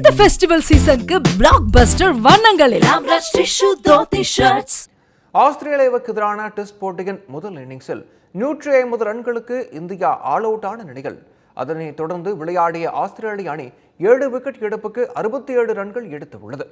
இந்த ஃபெஸ்டிவல் சீசனுக்கு பிளாக் பஸ்டர் வண்ணங்களில் Amraj Tissue Dhoti Shirts. ஆஸ்திரேலியாவுக்கு எதிரான டெஸ்ட் போட்டியின் முதல் இன்னிங்ஸில் 150 ரன்களுக்கு இந்தியா ஆல் அவுட் ஆன நிலையில் அதனைத் தொடர்ந்து விளையாடிய ஆஸ்திரேலிய அணி 7 விக்கெட் இழப்புக்கு 67 ரன்கள் எடுத்துள்ளது.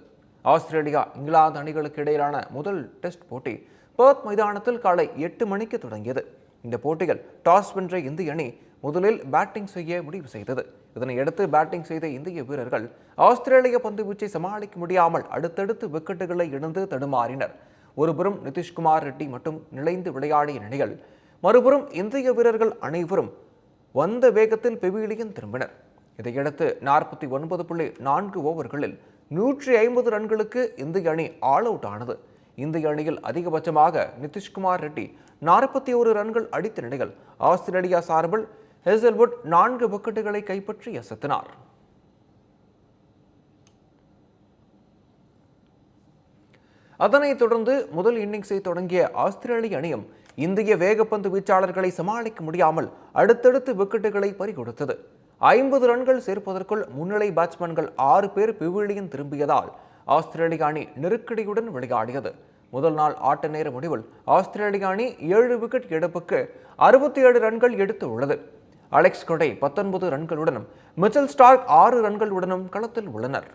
ஆஸ்திரேலியா இங்கிலாந்து அணிகளுக்கு இடையிலான முதல் டெஸ்ட் போட்டி பெர்த் மைதானத்தில் காலை 8 மணிக்கு தொடங்கியது. இந்த போட்டியில் டாஸ் வென்ற இந்திய அணி முதலில் பேட்டிங் செய்ய முடிவு செய்தது. இதனையடுத்து பேட்டிங் செய்த இந்திய வீரர்கள் ஆஸ்திரேலிய பந்துவீச்சை சமாளிக்க முடியாமல் அடுத்தடுத்து விக்கெட்டுகளை இழந்து தடுமாறினர். ஒருபுறம் நிதிஷ்குமார் ரெட்டி மட்டும் நிலைந்து விளையாடிய நிலையில் மறுபுறம் இந்திய வீரர்கள் அனைவரும் வந்த வேகத்தில் பெவிலியன் திரும்பினர். இதையடுத்து 49.4 ஓவர்களில் 150 ரன்களுக்கு இந்திய அணி ஆல் அவுட் ஆனது. இந்திய அணியில் அதிகபட்சமாக நிதிஷ்குமார் ரெட்டி 41 ரன்கள் அடித்த நிலையில் ஆஸ்திரேலியா சார்பில் ஹேசல்வுட் 4 விக்கெட்டுகளை கைப்பற்றி அசத்தினார். அதனைத் தொடர்ந்து முதல் இன்னிங்ஸை தொடங்கிய ஆஸ்திரேலிய அணியும் இந்திய வேகப்பந்து வீச்சாளர்களை சமாளிக்க முடியாமல் அடுத்தடுத்து விக்கெட்டுகளை பறிகொடுத்தது. 50 ரன்கள் சேர்ப்பதற்குள் முன்னிலை பேட்ஸ்மேன்கள் 6 பேர் பெவிலியன் திரும்பியதால் ஆஸ்திரேலிய அணி நெருக்கடியுடன் விளையாடியது. முதல் நாள் ஆட்ட நேர முடிவில் ஆஸ்திரேலிய அணி 7 விக்கெட் இழப்புக்கு 67 ரன்கள் எடுத்து உள்ளது. அலெக்ஸ் கொடை 19 ரன்களுடனும் மிச்சல் ஸ்டார்க் 6 ரன்களுடனும் களத்தில் உள்ளனர்.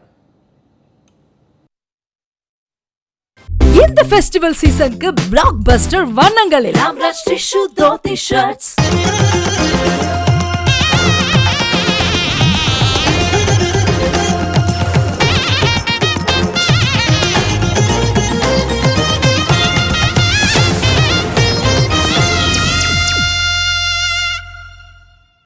இந்த ஃபெஸ்டிவல் சீசனுக்கு பிளாக் பஸ்டர் வண்ணங்களில் Amraj Tissue Dhoti Shirts.